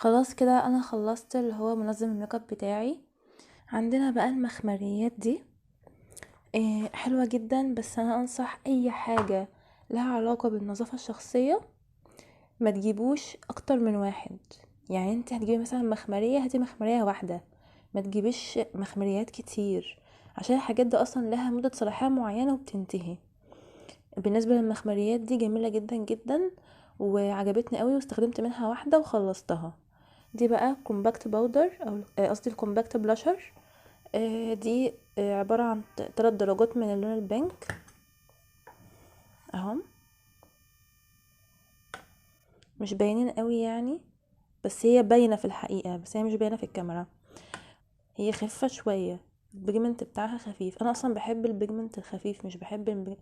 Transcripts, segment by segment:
خلاص كده انا خلصت اللي هو منظم الميك اب بتاعي. عندنا بقى المخمريات دي حلوة جدا، بس انا انصح اي حاجة لها علاقة بالنظافة الشخصية ما تجيبوش اكتر من واحد. يعني انت هتجيبي مثلا مخمرية، هاتي مخمرية واحدة، ما تجيبيش مخمريات كتير، عشان الحاجات دي اصلا لها مدة صلاحية معينة وبتنتهي. بالنسبة للمخمريات دي جميلة جدا جدا وعجبتني قوي، واستخدمت منها واحدة وخلصتها. دي بقى كومباكت باودر او قصدي الكومباكت بلاشر. دي عبارة عن 3 درجات من اللون البينك اهم، مش باينين قوي يعني، بس هي باينة في الحقيقة، بس هي مش باينة في الكاميرا. هي خفيفة شوية، البيجمنت بتاعها خفيف. انا اصلا بحب البيجمنت الخفيف، مش بحب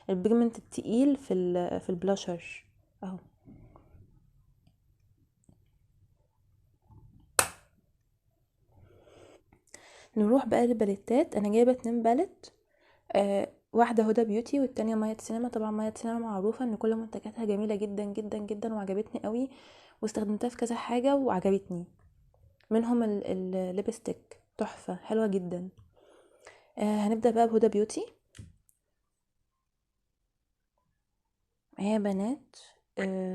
البيجمنت التقيل في البلاشر اهو. نروح بقى للباليتات. انا جايبه 2 باليت، واحده هدى بيوتي والتانية مايت سينما. طبعا مايت سينما معروفه ان كل منتجاتها جميله جدا جدا جدا وعجبتني قوي، واستخدمتها في كذا حاجه وعجبتني. منهم الليبستيك تحفه حلوه جدا. هنبدا بقى بهدى بيوتي. هي بنات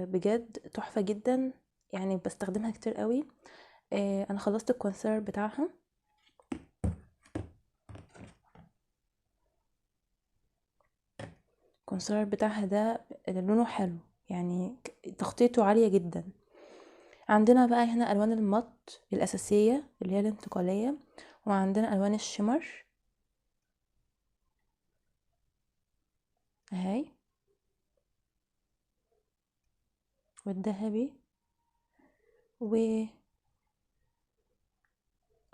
بجد تحفه جدا، يعني بستخدمها كتير قوي. انا خلصت الكونسيلر بتاعها. الكونسيلر بتاعها ده لونه حلو، يعني تغطيته عاليه جدا. عندنا بقى هنا الوان المط الاساسيه اللي هي الانتقاليه، وعندنا الوان الشمر اهي، والذهبي و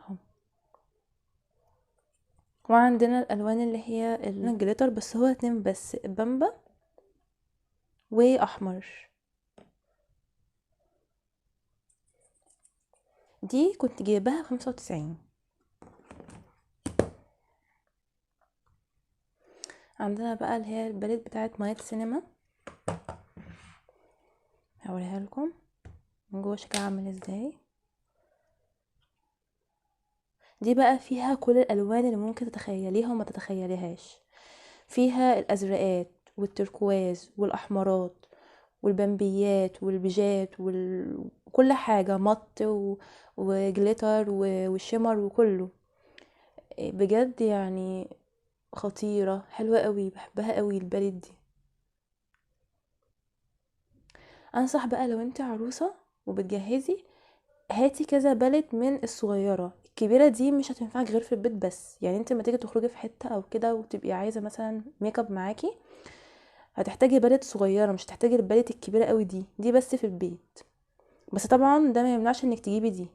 اهو. وعندنا الالوان اللي هي الجليتر، بس هو 2 بس، بامبا واحمر. دي كنت جايباها 95. عندنا بقى اللي هي الباليت بتاعت مايت سينما، هوريها لكم من جوه شكلها عامل ازاي. دي بقى فيها كل الالوان اللي ممكن تتخيليها وما تتخيليهاش. فيها الازرقات والتركواز والاحمرات والبمبيات والبيجات وكل حاجة مط وجليتر والشمر وكله. بجد يعني خطيرة حلوة قوي، بحبها قوي الباليت دي. انصح بقى لو انت عروسة وبتجهزي، هاتي كذا باليت من الصغيرة. الكبيرة دي مش هتنفعك غير في البيت بس، يعني انت لما تيجي تخرجي في حتة او كده وتبقي عايزة مثلا ميك اب معاكي، هتحتاجي باليت صغيرة، مش هتحتاجي الباليت الكبيرة قوي دي بس في البيت. بس طبعا ده ما يمنعش انك تجيبي دي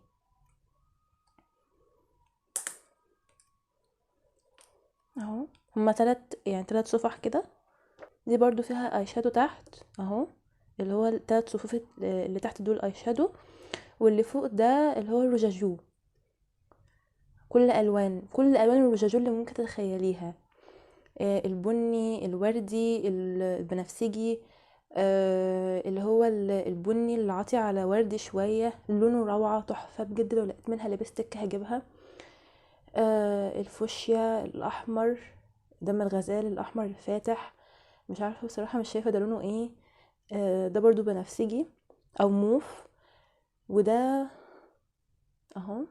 اهو. هما 3 صفح كده. دي برضو فيها اي شادو تحت اهو، اللي هو ال3 صفوف اللي تحت دول اي شادو، واللي فوق ده اللي هو الرجاجو. كل الوان الرجاجو اللي ممكن تتخيليها، البني، الوردي، البنفسجي، اللي هو البني اللي عاطي على وردي شوية، لونه روعة تحفة بجد. لو لقيت منها لبستك هجيبها. الفوشيا، الاحمر، دم الغزال الاحمر الفاتح، مش عارفه بصراحه، مش شايفه ده لونه ايه. ده برضو بنفسجي او موف. وده اهو،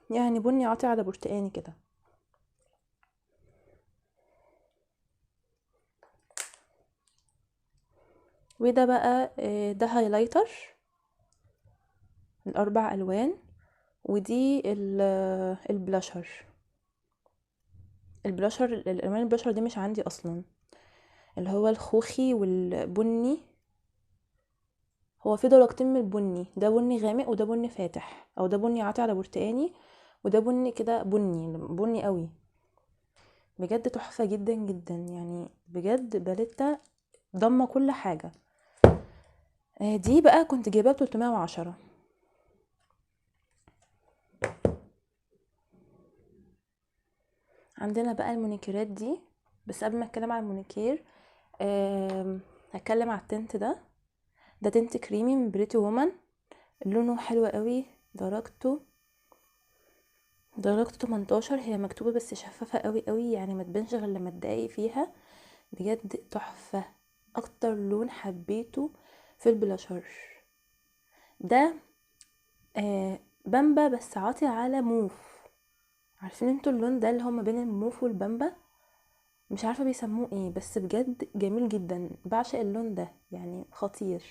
يعني بني عاطي على برتقاني كده. وده بقى ده هايلايتر، ال4 الوان. ودي البلاشر. الالوان البلاشر دي مش عندي اصلا، اللي هو الخوخي والبني. هو في درجتين من البني، ده بني غامق وده بني فاتح، او ده بني عاطي على برتقاني وده بني كده، بني بني قوي. بجد تحفة جدا جدا، يعني بجد باليتا ضمه كل حاجة. دي بقى كنت جايباها ب310. عندنا بقى المونيكيرات دي. بس قبل ما اتكلم عن المونيكير، هتكلم على التنت ده تنت كريمي من بريتي وومن، لونه حلو قوي، درجته 18. هي مكتوبة بس شفافة قوي قوي، يعني ما تبانش غير لما تدققي فيها. بجد تحفة، اكتر لون حبيته في البلاشر ده. بامبا بس عاطي على موف. عارفين انتوا اللون ده اللي هو ما بين الموف والبامبا؟ مش عارفة بيسموه ايه، بس بجد جميل جدا، بعشق اللون ده، يعني خطير.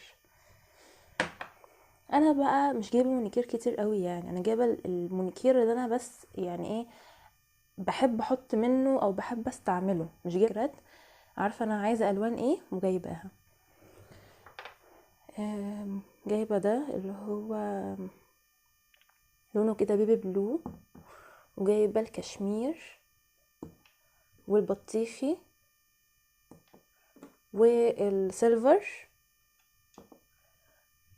انا بقى مش جايبه مونيكير كتير قوي، يعني انا جايبه المونيكير اللي انا بس يعني ايه بحب احط منه او بحب استعمله، مش جايبه. عارفه انا عايزه الوان ايه وجايباها. جايبه ده اللي هو لونه كده بيبي بلو، وجايبه الكشمير والبطيخي والسيلفر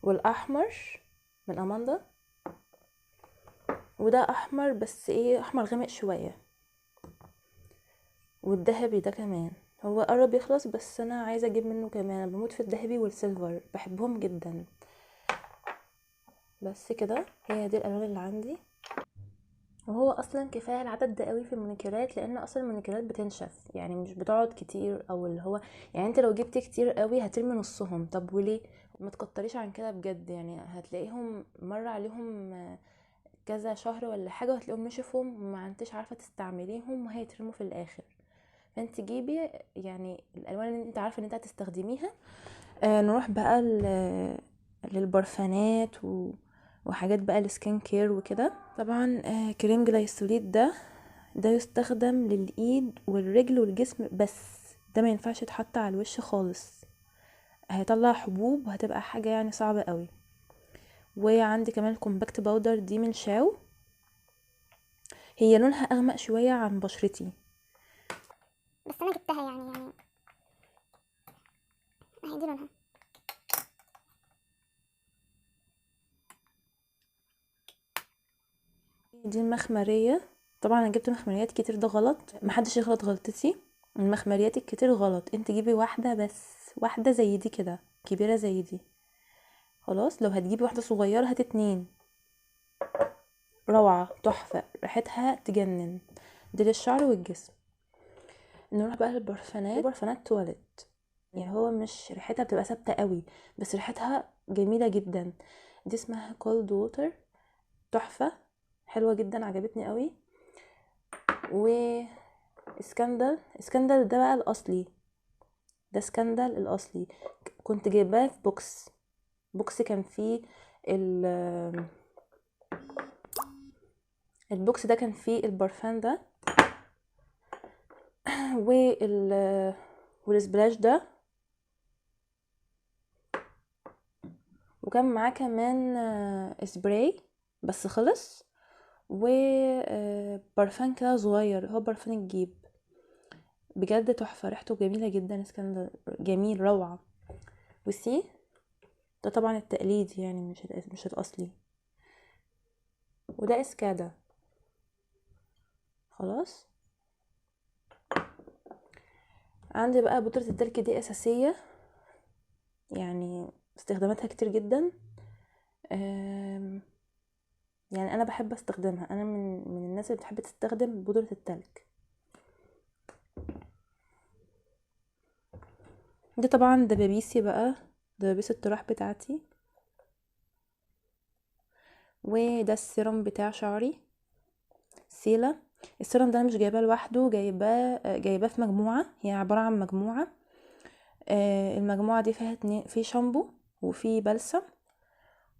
والاحمر من اماندا، وده احمر بس ايه احمر غامق شويه، والذهبي ده كمان هو قرب يخلص، بس انا عايزه اجيب منه كمان. انا بموت في الذهبي والسيلفر، بحبهم جدا. بس كده هي دي الالوان اللي عندي. وهو اصلا كفايه العدد ده قوي في المونيكيرات، لان اصلا المونيكيرات بتنشف، يعني مش بتقعد كتير، او اللي هو يعني انت لو جبتي كتير قوي هترمي نصهم. طب وليه؟ ما تكتريش عن كده بجد، يعني هتلاقيهم مر عليهم كذا شهر ولا حاجه وهتلاقيهم نشفوا، ما انتش عارفه تستعمليهم وهيترموا في الاخر. فانت جيبي يعني الالوان اللي انت عارفه ان انت هتستخدميها. نروح بقى للبرفانات وحاجات بقى السكين كير وكده. طبعا كريم جلايسوليت ده يستخدم للايد والرجل والجسم بس، ده ما ينفعش يتحط على الوش خالص، هيطلع حبوب وهتبقى حاجه يعني صعبه قوي. وعندي كمان الكومباكت باودر دي من شاو، هي لونها اغمق شويه عن بشرتي، بس انا جبتها يعني اهي دي لونها. دي المخمريه. طبعا انا جبت مخمريات كتير، ده غلط، محدش يغلط غلطتي. المخمريات الكتير غلط، انت جيبي واحده بس، واحده زي دي كده كبيره زي دي خلاص. لو هتجيبي واحده صغيره هات 2، روعه تحفه، ريحتها تجنن. دي للشعر والجسم. نروح بقى للبرفانات. برفانات تواليت، يعني هو مش ريحتها بتبقى ثابته قوي، بس ريحتها جميله جدا. دي اسمها كولد ووتر، تحفه، حلوه جدا، عجبتني قوي. و اسكندل ده بقى الاصلي، ده سكندل الاصلي، كنت جايباه في بوكس كان فيه البوكس ده كان فيه البرفان ده والسبلاش ده، وكان معاه كمان سبراي بس خلص، وبرفان كده صغير، هو برفان الجيب، بجد تحفة، ريحته جميلة جدا، اسكندر جميل روعة. وسي ده طبعا التقليد، يعني مش الاصلي. وده اسكادا خلاص. عندي بقى بودرة التلك، دي اساسية، يعني استخداماتها كتير جدا. يعني انا بحب استخدمها، انا من الناس اللي بتحب تستخدم بودرة التلك. دي طبعا دبابيسي بقى، دبابيس الطراح بتاعتي. وده السيرم بتاع شعري سيلا. السيرم ده انا مش جايباه لوحده، جايباه في مجموعة، هي عبارة عن مجموعة. المجموعة دي فيها في شامبو وفي بلسم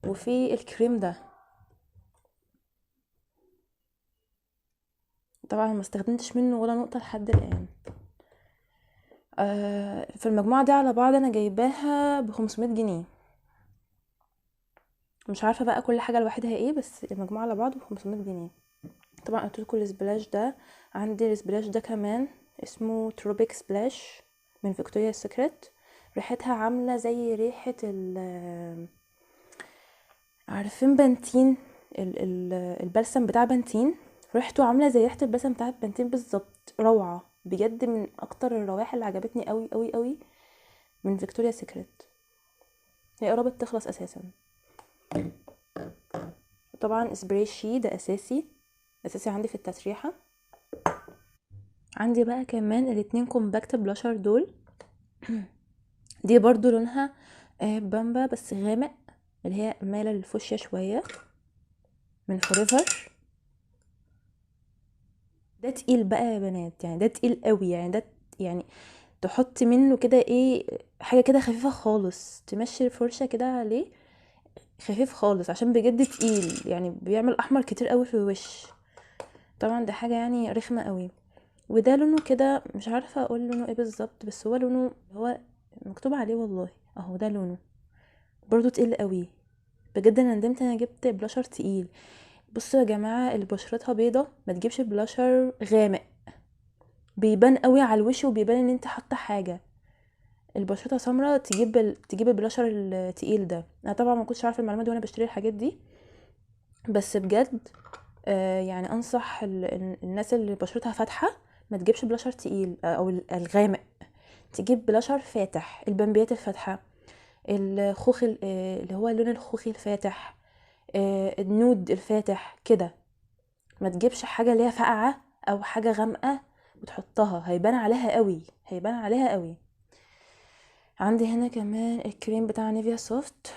وفي الكريم ده. طبعا ما استخدمتش منه ولا نقطة لحد الآن. في المجموعة دي على بعض انا جايباها ب500 جنيه، مش عارفة بقى كل حاجة لوحدها ايه، بس المجموعة على بعض ب500 جنيه. طبعا قلتلكوا السبلاش ده، عندي السبلاش ده كمان اسمه تروبيك سبلاش من فيكتوريا سيكريت، ريحتها عاملة زي ريحة عارفين بنتين، البلسم بتاع بنتين، ريحته عاملة زي ريحة البلسم بتاعت بنتين بالظبط، روعة بجد، من اكتر الروائح اللي عجبتني قوي قوي قوي. من فيكتوريا سيكريت، هي قربت تخلص اساسا. طبعا سبراي شي ده اساسي عندي في التسريحه. عندي بقى كمان الاتنين كومباكت بلاشر دول. دي برضو لونها بامبا بس غامق، اللي هي مايله للفوشيا شويه، من فوريفر. ده تقيل بقى يا بنات، يعني ده تقيل قوي، يعني ده يعني تحطي منه كده ايه، حاجه كده خفيفه خالص، تمشي الفرشه كده عليه خفيف خالص، عشان بجد تقيل، يعني بيعمل احمر كتير قوي في الوش. طبعا ده حاجه يعني رخمه قوي. وده لونه كده مش عارفه اقول لونه ايه بالظبط، بس هو لونه هو مكتوب عليه والله اهو، ده لونه برضو تقيل قوي. بجد انا ندمت انا جبت بلاشر تقيل. بصوا يا جماعه، اللي بشرتها بيضه ما تجيبش بلاشر غامق، بيبان قوي على الوش وبيبان ان انت حاطه حاجه. البشرتها سمراء تجيب البلاشر التقيل ده. انا طبعا ما كنتش عارفه المعلومه دي وانا بشتري الحاجات دي، بس بجد يعني انصح الناس اللي بشرتها فاتحه ما تجيبش بلاشر تقيل او الغامق، تجيب بلاشر فاتح، البمبيات الفاتحه، الخوخ اللي هو لون الخوخي الفاتح، النود الفاتح كده. ما تجيبش حاجه اللي هي فاقعه او حاجه غامقه وتحطها، هيبان عليها قوي، هيبان عليها قوي. عندي هنا كمان الكريم بتاع نيفيا سوفت،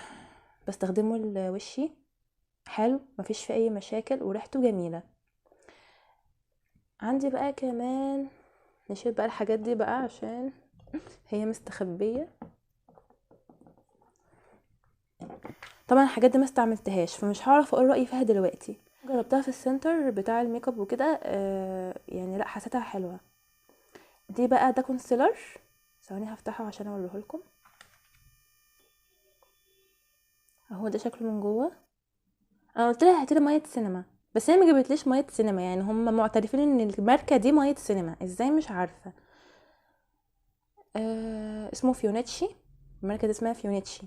بستخدمه لوشي، حلو مفيش فيه اي مشاكل وريحته جميله. عندي بقى كمان، نشيل بقى الحاجات دي بقى عشان هي مستخبيه. طبعا الحاجات دي ما استعملتهاش فمش هعرف اقول رايي فيها دلوقتي، جربتها في السنتر بتاع الميك اب وكده، يعني لا حسيتها حلوه. دي بقى ده كونسيلر، ثواني هفتحه عشان اوريه لكم اهو، ده شكله من جوه. انا قلت لها هاتي لي ميه سينما، بس هي ما جابتليش ميه سينما، يعني هم معترفين ان الماركه دي ميه سينما، ازاي مش عارفه. اسمه فيونيتشي، الماركه دي اسمها فيونيتشي.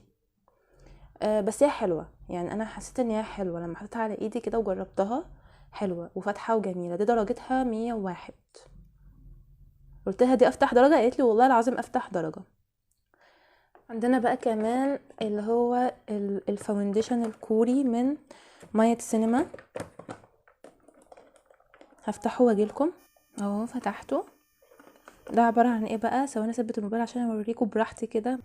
بس هي حلوه، يعني انا حسيت ان هي حلوه لما حطيتها على ايدي كده وجربتها، حلوه وفاتحه وجميله. دي درجتها 101. قلت لها دي افتح درجه، قالت لي والله العظيم افتح درجه. عندنا بقى كمان اللي هو الفاونديشن الكوري من ميه سينما، هفتحه واجيلكم اهو. فتحته، ده عبارة عن ايه بقى، ثواني اثبت الموبايل عشان اوريكم براحتي كده.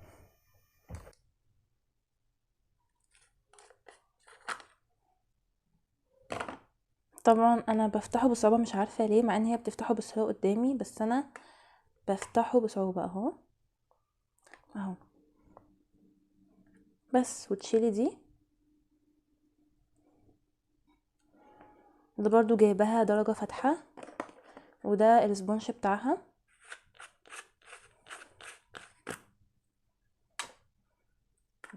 طبعا انا بفتحه بصعوبة مش عارفة ليه، مع ان هي بتفتحه بسهولة قدامي، بس انا بفتحه بصعوبة اهو اهو. بس وتشيلي دي، ده برضو جايبها درجة فاتحة، وده السبونش بتاعها.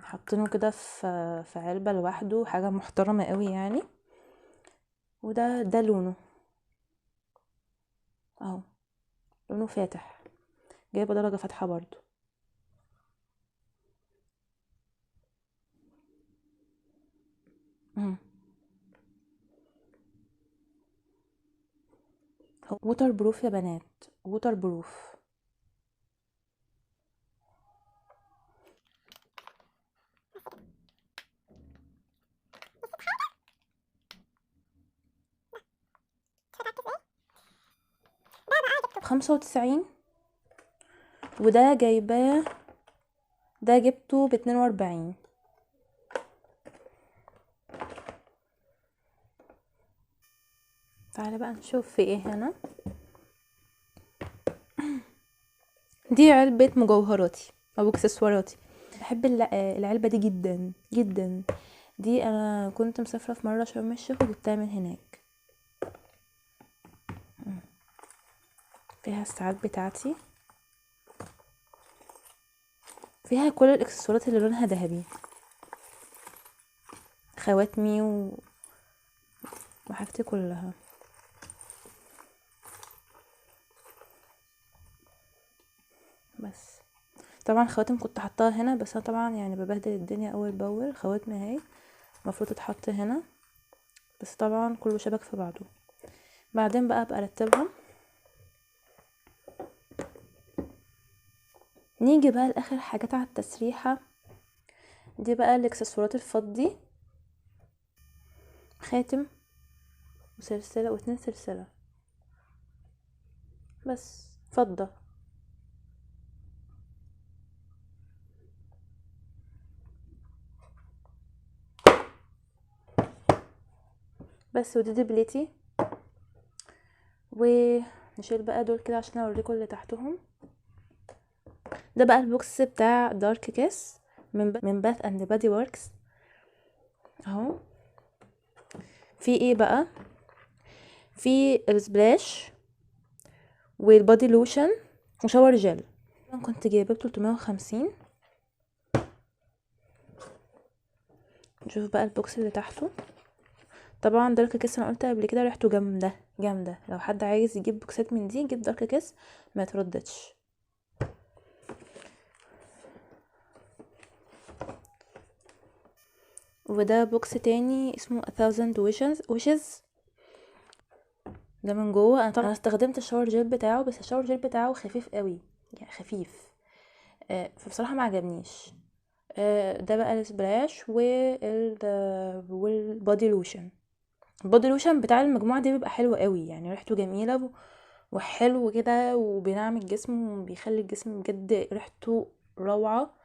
حاطينه كده في علبة لوحده، حاجة محترمة قوي يعني. وده لونه اهو، لونه فاتح، جايبه درجة فاتحة برضو. هو ووتر بروف يا بنات، ووتر بروف. 95. وده جايباه، ده جبته ب42. تعالى بقى نشوف في ايه هنا. دي علبة مجوهراتي او اكسسواراتي، بحب العلبة دي جدا جدا. دي انا كنت مسافرة في مرة شرم الشيخ وجبتها من هناك. فيها الساعات بتاعتي، فيها كل الاكسسوارات اللي لونها ذهبي، خواتمي وحاجتي كلها. بس طبعا خواتم كنت حطاها هنا، بس انا طبعا يعني ببهدل الدنيا اول باول. خواتم اهي المفروض تتحط هنا، بس طبعا كله شبك في بعضه. بعدين بقى ارتبها. نيجي بقى لاخر حاجات على التسريحه. دي بقى الاكسسوارات الفضي، خاتم وسلسله و2 سلسله بس فضه. بس ودي دبلتي. ونشيل بقى دول كده عشان اوريكم اللي تحتهم. ده بقى البوكس بتاع دارك كيس من باث اند بادي وركس اهو. في ايه بقى؟ في السبلاش والبادي لوشن وشاور جل. انا كنت جايبه ب 350. نشوف بقى البوكس اللي تحته. طبعا دارك كيس انا قلت قبل كده ريحته جامده جامده، لو حد عايز يجيب بوكسات من دي يجيب دارك كيس ما يترددش. وده بوكس تاني اسمه A Thousand Wishes. ده من جوه. انا طبعا استخدمت الشاور جيل بتاعه، بس الشاور جيل بتاعه خفيف قوي يعني خفيف، فبصراحه ما عجبنيش. ده بقى السبلاش والبادي لوشن. البادي لوشن بتاع المجموعه دي بيبقى حلو قوي يعني، ريحته جميله وحلو كده وبينعم الجسم وبيخلي الجسم بجد ريحته روعه.